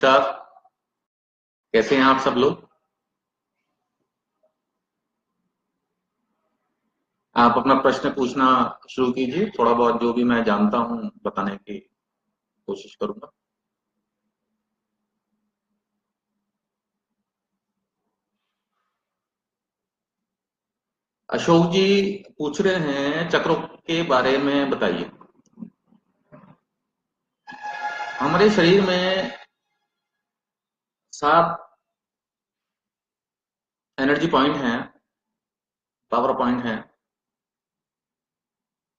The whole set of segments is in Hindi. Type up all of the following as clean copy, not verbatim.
सर, कैसे हैं आप सब लोग? आप अपना प्रश्न पूछना शुरू कीजिए। थोड़ा बहुत जो भी मैं जानता हूँ बताने की कोशिश करूंगा। अशोक जी पूछ रहे हैं चक्रों के बारे में बताइए। हमारे शरीर में 7 एनर्जी पॉइंट हैं, पावर पॉइंट हैं।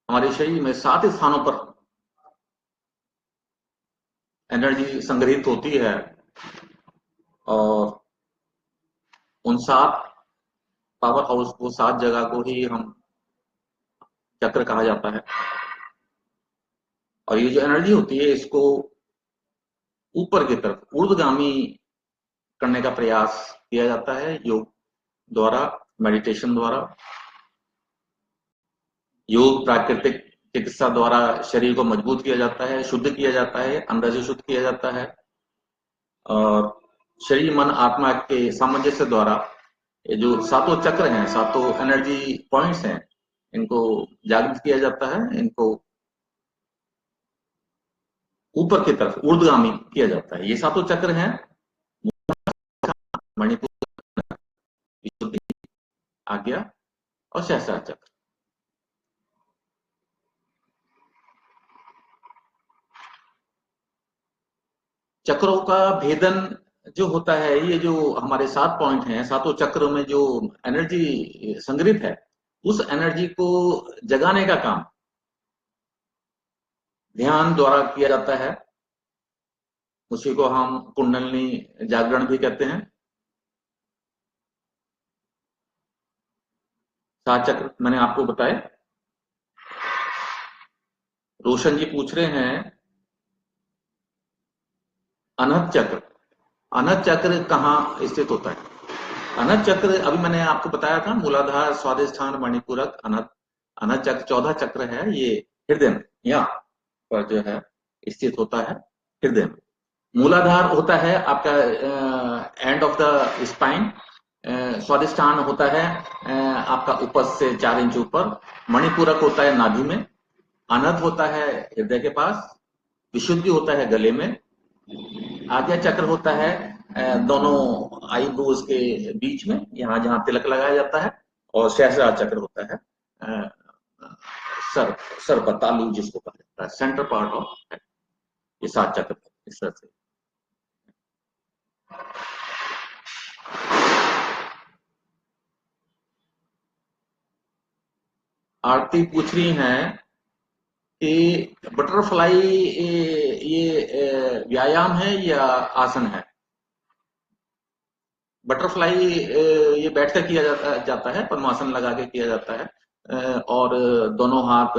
हमारे शरीर में 7 स्थानों पर एनर्जी संग्रहित होती है और उन 7 पावर हाउस को 7 जगह को ही हम चक्र कहा जाता है। और ये जो एनर्जी होती है इसको ऊपर की तरफ ऊर्ध्वगामी करने का प्रयास किया जाता है योग द्वारा, मेडिटेशन द्वारा। योग प्राकृतिक चिकित्सा द्वारा शरीर को मजबूत किया जाता है, शुद्ध किया जाता है, अंदर से शुद्ध किया जाता है। और शरीर मन आत्मा के सामंजस्य द्वारा ये जो सातों चक्र हैं, सातों एनर्जी पॉइंट्स हैं, इनको जागृत किया जाता है, इनको ऊपर की तरफ ऊर्ध्वगामी किया जाता है। ये सातों चक्र हैं मणिपुर, विशुद्धि, आज्ञा और सहस्त्रार चक्र। चक्रों का भेदन जो होता है, ये जो हमारे 7 पॉइंट हैं, सातों चक्रों में जो एनर्जी संग्रहित है, उस एनर्जी को जगाने का काम ध्यान द्वारा किया जाता है। उसी को हम कुंडलिनी जागरण भी कहते हैं। 7 चक्र मैंने आपको बताए। रोशन जी पूछ रहे हैं अनहद चक्र। अनहद चक्र कहाँ स्थित होता है? अनहद चक्र अभी मैंने आपको बताया था, मूलाधार, स्वादिष्ठान, मणिपूरक, अनहद। अनहद चक्र 14 चक्र है। ये हृदय में यहाँ पर जो है स्थित होता है, हृदय में। मूलाधार होता है आपका एंड ऑफ द स्पाइन। स्वादिष्ठान होता है आपका ऊपर से 4 इंच ऊपर। मणिपूरक होता है नाभि में। अनहद होता है हृदय के पास। विशुद्धि होता है गले में। आज्ञा चक्र होता है दोनों आईब्रोज के बीच में, यहाँ जहां तिलक लगाया जाता है। और सहस्त्रार चक्र होता है अ, सर सर पर तालु जिसको कहा जाता है, सेंटर पार्ट ऑफ। ये 7 चक्र इस तरह से। आरती पूछ रही हैं कि बटरफ्लाई ये व्यायाम है या आसन है? बटरफ्लाई ये बैठकर किया जाता है, पद्मासन लगा के किया जाता है। और दोनों हाथ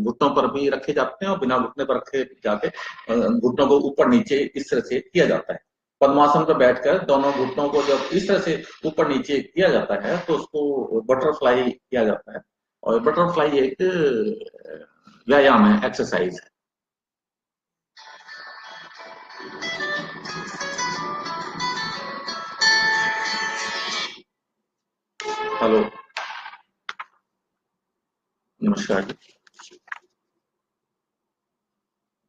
घुटनों पर भी रखे जाते हैं और बिना घुटने पर रखे जाके घुटनों को ऊपर नीचे इस तरह से किया जाता है। पद्मासन पर बैठकर दोनों घुटनों को जब इस तरह से ऊपर नीचे किया जाता है तो उसको बटरफ्लाई किया जाता है। और बटरफ्लाई एक व्यायाम है, एक्सरसाइज है। हेलो, नमस्कार जी।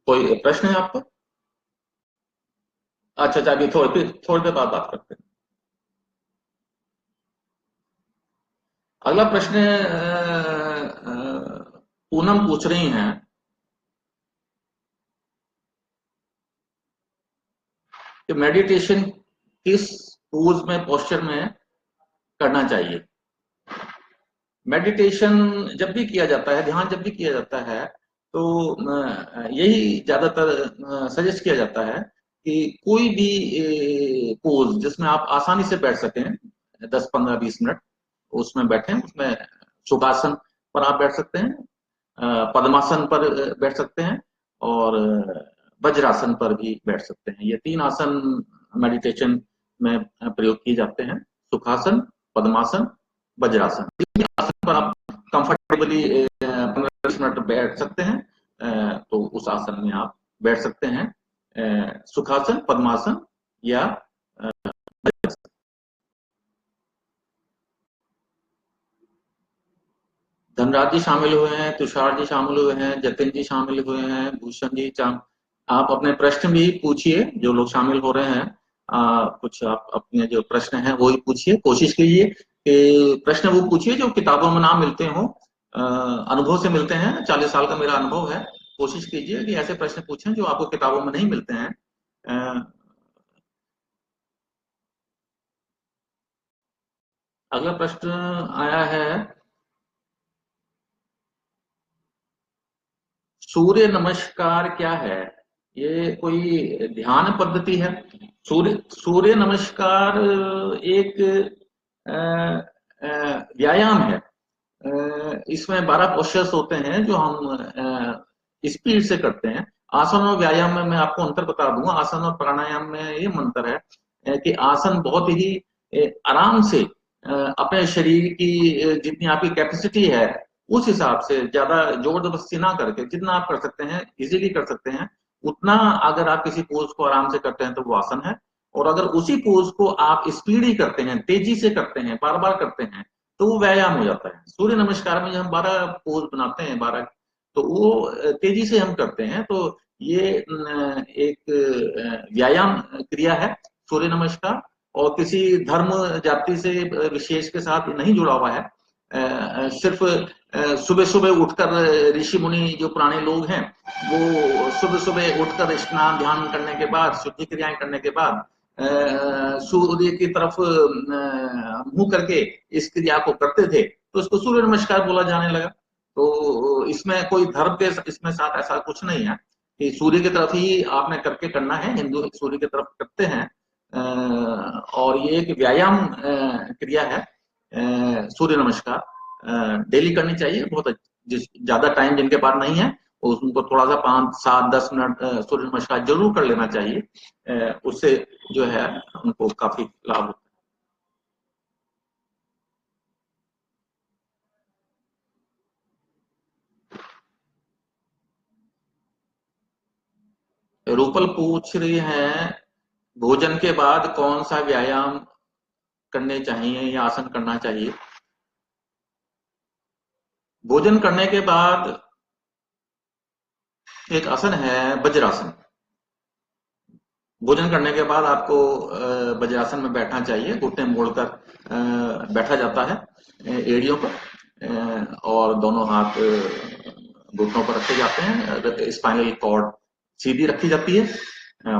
कोई प्रश्न है आपको? अच्छा अच्छा, अभी थोड़ी देर बाद बात करते हैं। अगला प्रश्न पूनम पूछ रही हैं कि मेडिटेशन किस पोज में, पोस्चर में करना चाहिए? मेडिटेशन जब भी किया जाता है, ध्यान जब भी किया जाता है, तो यही ज्यादातर सजेस्ट किया जाता है कि कोई भी पोज जिसमें आप आसानी से बैठ सकें, 10 15 20 मिनट उसमें बैठें। उसमें सुखासन पर आप बैठ सकते हैं, पद्मासन पर बैठ सकते हैं, और वज्रासन पर भी बैठ सकते हैं। ये 3 आसन मेडिटेशन में प्रयोग किए जाते हैं: सुखासन, पद्मासन, वज्रासन। आसन पर आप कंफर्टेबली 15 20 मिनट बैठ सकते हैं, तो उस आसन में आप बैठ सकते हैं। सुखासन, पद्मासन या धनराज जी शामिल हुए हैं, तुषार जी शामिल हुए हैं, जतिन जी शामिल हुए हैं, भूषण जी आप अपने प्रश्न भी पूछिए, जो लोग शामिल हो रहे हैं। कुछ आप अपने जो प्रश्न हैं वो ही पूछिए, कोशिश कीजिए कि प्रश्न वो पूछिए जो किताबों में ना मिलते हो, अनुभव से मिलते हैं। 40 साल का मेरा अनुभव है। कोशिश कीजिए कि ऐसे प्रश्न पूछें जो आपको किताबों में नहीं मिलते हैं। अगला प्रश्न आया है, सूर्य नमस्कार क्या है? ये कोई ध्यान पद्धति है? सूर्य सूर्य नमस्कार एक व्यायाम है। इसमें 12 पोस्चर्स होते हैं जो हम स्पीड से करते हैं। आसन और व्यायाम में मैं आपको अंतर बता दूंगा। आसन और प्राणायाम में ये अंतर है कि आसन बहुत ही आराम से अपने शरीर की जितनी आपकी कैपेसिटी है उस हिसाब से ज्यादा जोर जबरदस्ती ना करके जितना आप कर सकते हैं, इजीली कर सकते हैं उतना। अगर आप किसी पोज को आराम से करते हैं तो वो आसन है। और अगर उसी पोज को आप स्पीड ही करते हैं, तेजी से करते हैं, बार बार करते हैं, तो वो व्यायाम हो जाता है। सूर्य नमस्कार में जब हम 12 पोज बनाते हैं, 12, तो वो तेजी से हम करते हैं। तो ये एक व्यायाम क्रिया है सूर्य नमस्कार, और किसी धर्म जाति से विशेष के साथ नहीं जुड़ा हुआ है। सिर्फ सुबह सुबह उठकर ऋषि मुनि जो पुराने लोग हैं वो सुबह सुबह उठकर स्नान ध्यान करने के बाद, शुद्धि क्रियाएं करने के बाद सूर्य की तरफ मुंह करके इस क्रिया को करते थे, तो इसको सूर्य नमस्कार बोला जाने लगा। तो इसमें कोई धर्म के इसमें साथ ऐसा कुछ नहीं है कि सूर्य की तरफ ही आपने करके करना है। हिंदू सूर्य की तरफ करते हैं, और ये एक व्यायाम क्रिया है। सूर्य नमस्कार डेली करनी चाहिए। बहुत ज्यादा टाइम जिनके पास नहीं है उनको थोड़ा सा 5, 7, 10 मिनट सूर्य नमस्कार जरूर कर लेना चाहिए। उससे जो है उनको काफी लाभ होता है। रूपल पूछ रही है, भोजन के बाद कौन सा व्यायाम करने चाहिए या आसन करना चाहिए? भोजन करने के बाद एक आसन है वज्रासन। भोजन करने के बाद आपको वज्रासन में बैठना चाहिए। घुटने मोड़कर बैठा जाता है एड़ियों पर, और दोनों हाथ घुटनों पर रखे जाते हैं। स्पाइनल कॉर्ड सीधी रखी जाती है।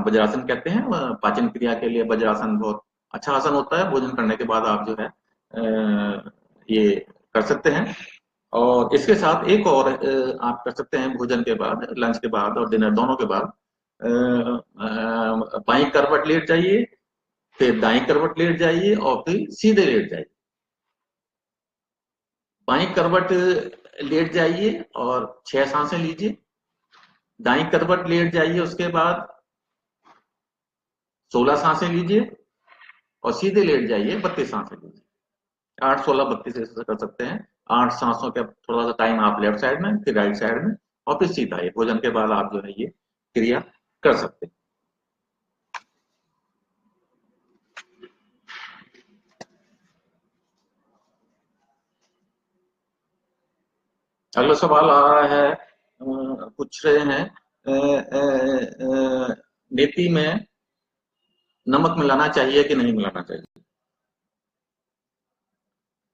वज्रासन कहते हैं। पाचन क्रिया के लिए वज्रासन बहुत अच्छा आसन होता है। भोजन करने के बाद आप जो है ये कर सकते हैं। और इसके साथ एक और आप कर सकते हैं भोजन के बाद, लंच के बाद और डिनर दोनों के बाद। बाईं करवट लेट जाइए, फिर दाईं करवट लेट जाइए और फिर सीधे लेट जाइए। बाईं करवट लेट जाइए और 6 सांसें लीजिए। दाईं करवट लेट जाइए, उसके बाद 16 सांसें लीजिए और सीधे लेट जाइए, 32 सांसें लीजिए। 8, 16, 32 ऐसे कर सकते हैं। 8 सांसों का थोड़ा सा टाइम आप लेफ्ट साइड में, फिर राइट साइड में, और फिर सीधा ये भोजन के बाद आप जो है ये क्रिया कर सकते हैं। अगला सवाल आ रहा है, पूछ रहे हैं, नीति में नमक मिलाना चाहिए कि नहीं मिलाना चाहिए?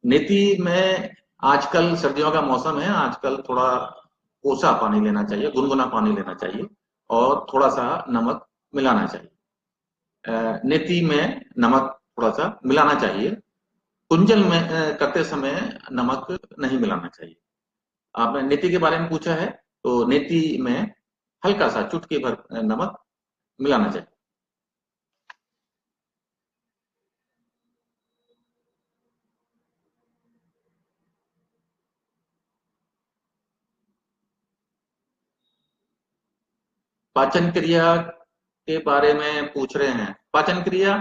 नीति में आजकल सर्दियों का मौसम है, आजकल थोड़ा कोसा पानी लेना चाहिए, गुनगुना पानी लेना चाहिए और थोड़ा सा नमक मिलाना चाहिए। नीति में नमक थोड़ा सा मिलाना चाहिए। कुंजल में करते समय नमक नहीं मिलाना चाहिए। आपने नीति के बारे में पूछा है, तो नीति में हल्का सा चुटकी भर नमक मिलाना चाहिए। पाचन क्रिया के बारे में पूछ रहे हैं। पाचन क्रिया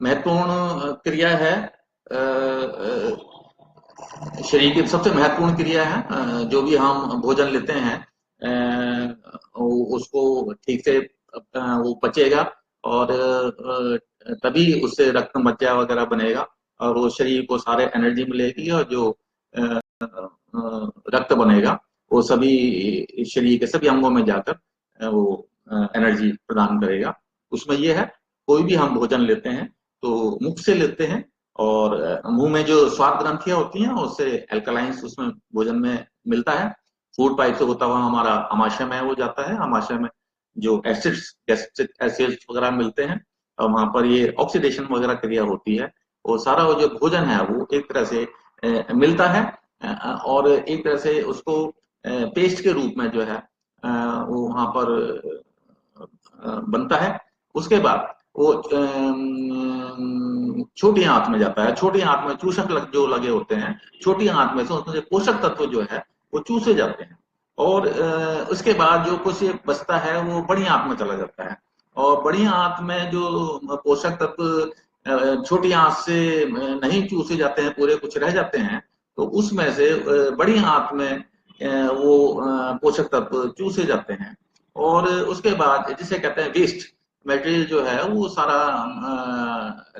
महत्वपूर्ण क्रिया है। शरीर की सबसे महत्वपूर्ण क्रिया है। जो भी हम भोजन लेते हैं उसको ठीक से वो पचेगा और तभी उससे रक्त मज्जा वगैरह बनेगा और वो शरीर को सारे एनर्जी मिलेगी और जो रक्त बनेगा वो सभी शरीर के सभी अंगों में जाकर वो एनर्जी प्रदान करेगा। उसमें ये है, कोई भी हम भोजन लेते हैं तो मुख से लेते हैं और मुंह में जो स्वाद ग्रंथियां होती हैं उससे एल्कलाइंस उसमें भोजन में मिलता है। फूड पाइप से होता हुआ हमारा आमाशय में वो जाता है, आमाशय में जो एसिड्स गैस्ट्रिक एसिड्स वगैरह मिलते हैं और वहां पर ये ऑक्सीडेशन वगैरह क्रिया होती है। वो सारा वो जो भोजन है वो एक तरह से मिलता है और एक तरह से उसको पेस्ट के रूप में जो है वो वहां पर बनता है। उसके बाद वो छोटी आंत में जाता है, छोटी आंत में चूषक जो लगे होते हैं, छोटी आंत में से उसमें से पोषक तत्व जो है वो चूसे जाते हैं और उसके बाद जो कुछ बचता है वो बड़ी आंत में चला जाता है और बड़ी आंत में जो पोषक तत्व छोटी आंत से नहीं चूसे जाते हैं, पूरे कुछ रह जाते हैं, तो उसमें से बड़ी आंत में वो पोषक तत्व चूसे जाते हैं और उसके बाद जिसे कहते हैं वेस्ट मटेरियल जो है वो सारा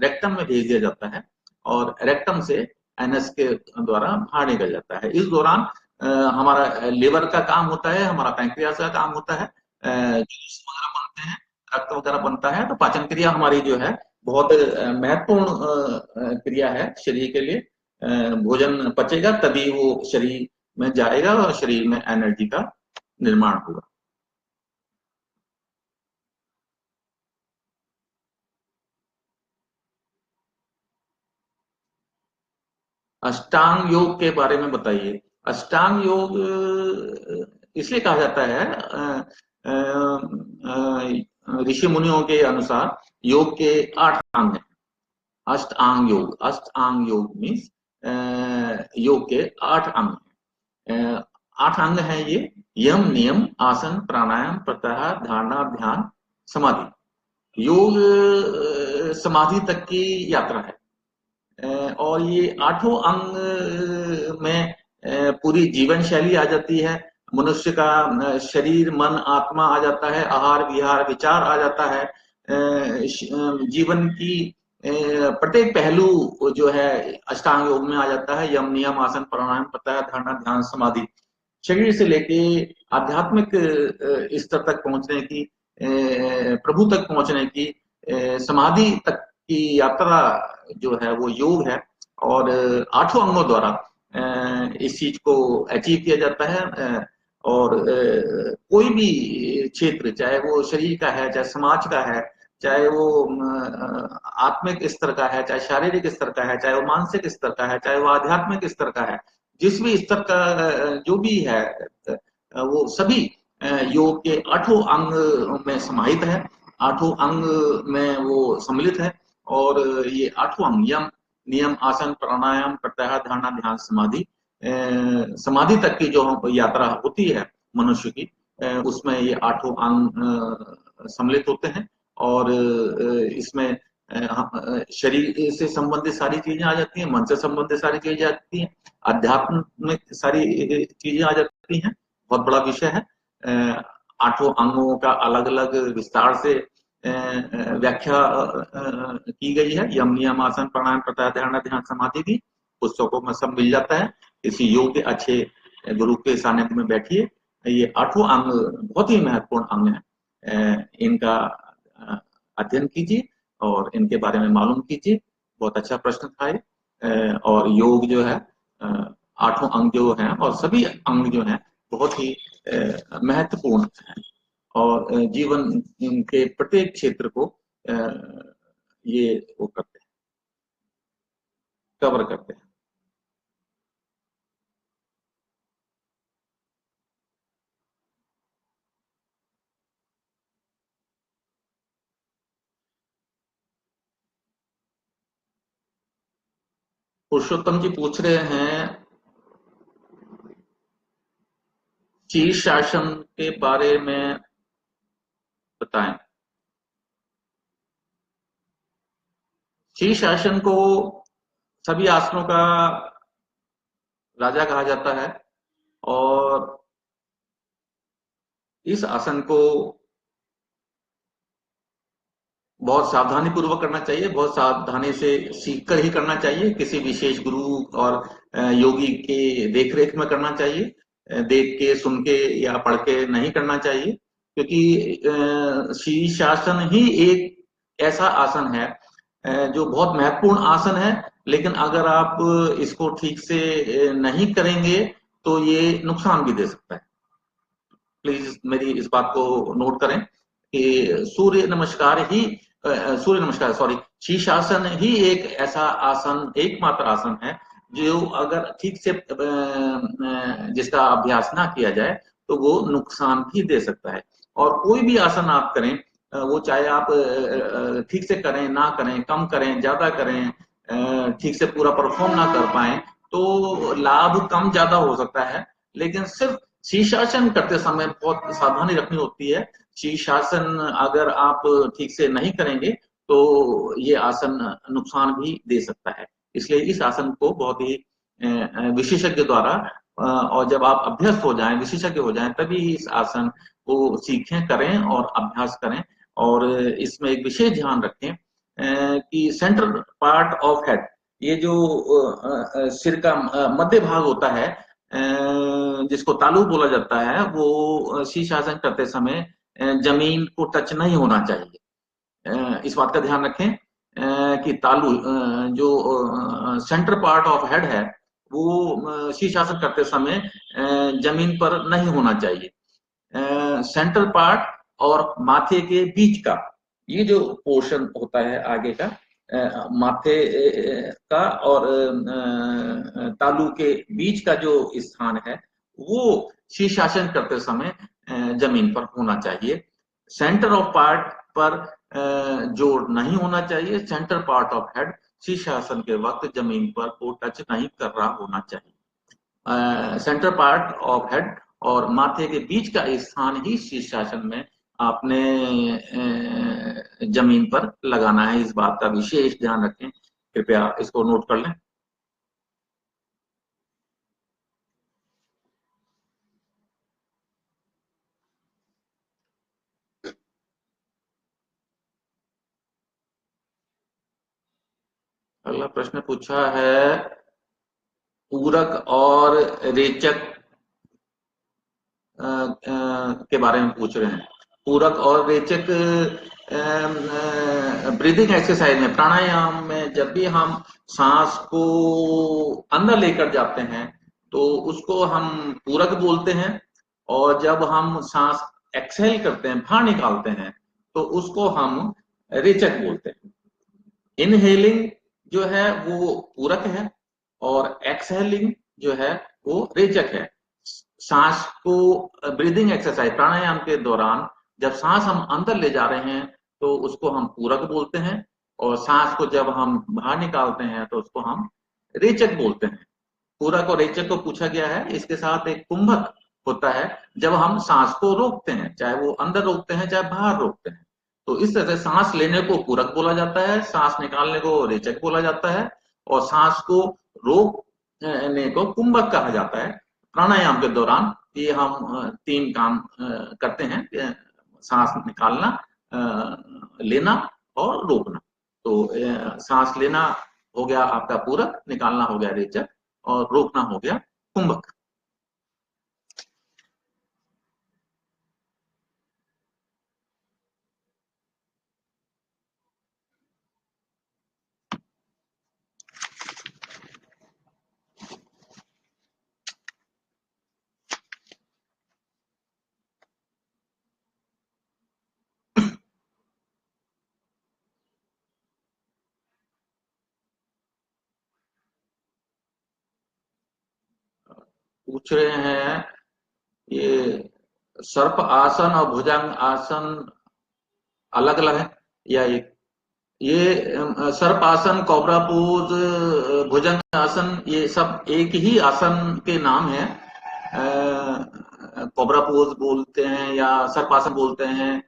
रेक्टम में भेज दिया जाता है और रेक्टम से एनएस के द्वारा बाहर निकल जाता है। इस दौरान हमारा लिवर का काम होता है, हमारा पैंक्रियास का काम होता है, जूस वगैरह बनते हैं, रक्त वगैरह बनता है, तो पाचन क्रिया हमारी जो है बहुत महत्वपूर्ण क्रिया है शरीर के लिए। भोजन पचेगा तभी वो शरीर में जाएगा और शरीर में एनर्जी का निर्माण होगा। अष्टांग योग के बारे में बताइए। अष्टांग योग इसलिए कहा जाता है ऋषि मुनियों के अनुसार योग के 8 अंग हैं। अष्टांग योग मीन्स योग के 8 अंग हैं। 8 अंग हैं ये: यम, नियम, आसन, प्राणायाम, प्रत्याहार, धारणा, ध्यान, समाधि। योग समाधि तक की यात्रा है और ये 8 अंग में पूरी जीवन शैली आ जाती है। मनुष्य का शरीर, मन, आत्मा आ जाता है, आहार विहार विचार आ जाता है, जीवन की प्रत्येक पहलू जो है अष्टांग योग में आ जाता है। यम, नियम, आसन, प्राणायाम, प्रत्याहार, धारणा, ध्यान, समाधि। शरीर से लेके आध्यात्मिक स्तर तक पहुंचने की, प्रभु तक पहुंचने की, समाधि तक की यात्रा जो है वो योग है और 8 अंगों द्वारा इस चीज को अचीव किया जाता है। और कोई भी क्षेत्र, चाहे वो शरीर का है, चाहे समाज का है, चाहे वो आत्मिक स्तर का है, चाहे शारीरिक स्तर का है, चाहे वो मानसिक स्तर का है, चाहे वो आध्यात्मिक स्तर का है, जिस भी स्तर का जो भी है वो सभी योग के 8 अंग में समाहित है, 8 अंग में वो सम्मिलित है। और ये 8 अंग यम, नियम, आसन, प्राणायाम, प्रत्याहार, धारणा, ध्यान, समाधि, समाधि तक की जो यात्रा होती है मनुष्य की, उसमें ये 8 अंग सम्मिलित होते हैं और इसमें शरीर से संबंधित सारी चीजें आ जाती हैं, मन से संबंधित सारी चीजें आ जाती हैं, अध्यात्म में सारी चीजें आ जाती हैं। बहुत बड़ा विषय है। 8 अंगों का अलग अलग विस्तार से व्याख्या की गई है। यम, नियम, आसन, प्राणायाम, प्रत्याहार, धारणा, ध्यान, समाधि की पुस्तकों में सब मिल जाता है। किसी योग के अच्छे गुरु के सानिध्य में बैठिए, ये 8 अंग बहुत ही महत्वपूर्ण अंग है, इनका अध्ययन कीजिए और इनके बारे में मालूम कीजिए। बहुत अच्छा प्रश्न था ये। और योग जो है 8 अंग जो हैं और सभी अंग जो हैं बहुत ही महत्वपूर्ण है और जीवन के प्रत्येक क्षेत्र को ये वो करते हैं, कवर करते हैं। पुरुषोत्तम जी पूछ रहे हैं शीर्षासन के बारे में बताएं। शीर्षासन को सभी आसनों का राजा कहा जाता है और इस आसन को बहुत सावधानी पूर्वक करना चाहिए, बहुत सावधानी से सीख कर ही करना चाहिए, किसी विशेष गुरु और योगी के देखरेख में करना चाहिए। देख के, सुन के या पढ़ के नहीं करना चाहिए, क्योंकि शीर्षासन ही एक ऐसा आसन है जो बहुत महत्वपूर्ण आसन है, लेकिन अगर आप इसको ठीक से नहीं करेंगे तो ये नुकसान भी दे सकता है। प्लीज मेरी इस बात को नोट करें कि सूर्य नमस्कार सॉरी, शीर्षासन ही एक ऐसा आसन, एकमात्र आसन है जो अगर ठीक से जिसका अभ्यास ना किया जाए तो वो नुकसान भी दे सकता है। और कोई भी आसन आप करें, वो चाहे आप ठीक से करें ना करें, कम करें ज्यादा करें, ठीक से पूरा परफॉर्म ना कर पाए, तो लाभ कम ज्यादा हो सकता है। लेकिन सिर्फ शीर्षासन करते समय बहुत सावधानी रखनी होती है। शीर्षासन अगर आप ठीक से नहीं करेंगे तो ये आसन नुकसान भी दे सकता है। इसलिए इस आसन को बहुत ही विशेषज्ञ द्वारा और जब आप अभ्यस्त हो जाएं, विशेषज्ञ हो जाएं, तभी इस आसन को सीखें, करें और अभ्यास करें। और इसमें एक विशेष ध्यान रखें कि सेंट्रल पार्ट ऑफ हेड, ये जो सिर का मध्य भाग होता है, जिसको तालु बोला जाता है, वो शीर्षासन करते समय जमीन को टच नहीं होना चाहिए। इस बात का ध्यान रखें कि तालु सेंटर पार्ट ऑफ हेड है, वो शीर्षासन करते समय जमीन पर नहीं होना चाहिए। सेंट्रल पार्ट और माथे के बीच का ये जो पोर्शन होता है आगे का, माथे का और तालू के बीच का जो स्थान है, वो शीर्षासन करते समय जमीन पर होना चाहिए। सेंटर ऑफ पार्ट पर जोर नहीं होना चाहिए। सेंटर पार्ट ऑफ हेड शीर्षासन के वक्त जमीन पर को टच नहीं कर रहा होना चाहिए। सेंटर पार्ट ऑफ हेड और माथे के बीच का स्थान ही शीर्षासन में आपने जमीन पर लगाना है। इस बात का विशेष ध्यान रखें, कृपया इसको नोट कर लें। अगला प्रश्न पूछा है, पूरक और रेचक के बारे में पूछ रहे हैं। पूरक और रेचक ब्रीदिंग एक्सरसाइज में, प्राणायाम में, जब भी हम सांस को अंदर लेकर जाते हैं तो उसको हम पूरक बोलते हैं, और जब हम सांस एक्सहेल करते हैं, बाहर निकालते हैं, तो उसको हम रेचक बोलते हैं। इनहेलिंग जो है वो पूरक है और एक्सहेलिंग जो है वो रेचक है। सांस को ब्रीदिंग एक्सरसाइज, प्राणायाम के दौरान जब सांस हम अंदर ले जा रहे हैं तो उसको हम पूरक बोलते हैं, और सांस को जब हम बाहर निकालते हैं तो उसको हम रेचक बोलते हैं। पूरक और रेचक को पूछा गया है। इसके साथ एक कुंभक होता है, जब हम सांस को रोकते हैं, चाहे वो अंदर रोकते हैं चाहे बाहर रोकते हैं। तो इस तरह से सांस लेने को पूरक बोला जाता है, सांस निकालने को रेचक बोला जाता है, और सांस को रोकने को कुंभक कहा जाता है। प्राणायाम के दौरान ये हम तीन काम करते हैं, सांस निकालना, लेना और रोकना। तो सांस लेना हो गया आपका पूरक, निकालना हो गया रेचक, और रोकना हो गया कुंभक। पूछ रहे हैं ये सर्प आसन और भुजंग आसन अलग अलग है या एक? ये सर्प आसन, कोबरा पोज, भुजंग आसन, ये सब एक ही आसन के नाम है। कोबरा पोज बोलते हैं या सर्प आसन बोलते हैं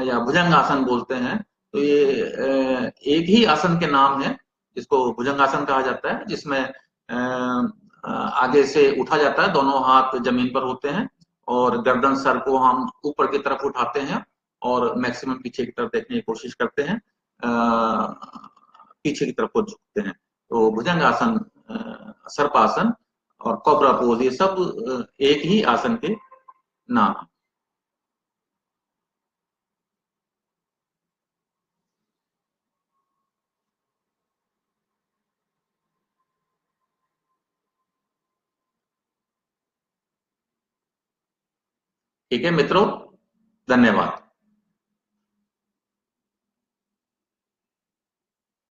या भुजंग आसन बोलते हैं। तो ये एक ही आसन के नाम है, जिसको भुजंग आसन कहा जाता है, जिसमें आगे से उठा जाता है, दोनों हाथ जमीन पर होते हैं और गर्दन सर को हम ऊपर की तरफ उठाते हैं और मैक्सिमम पीछे की तरफ देखने की कोशिश करते हैं। पीछे की तरफ को झुकते हैं। तो भुजंगासन, सर्पासन और कोबरा पोज, ये सब एक ही आसन के नाम है। ठीक है मित्रों, धन्यवाद।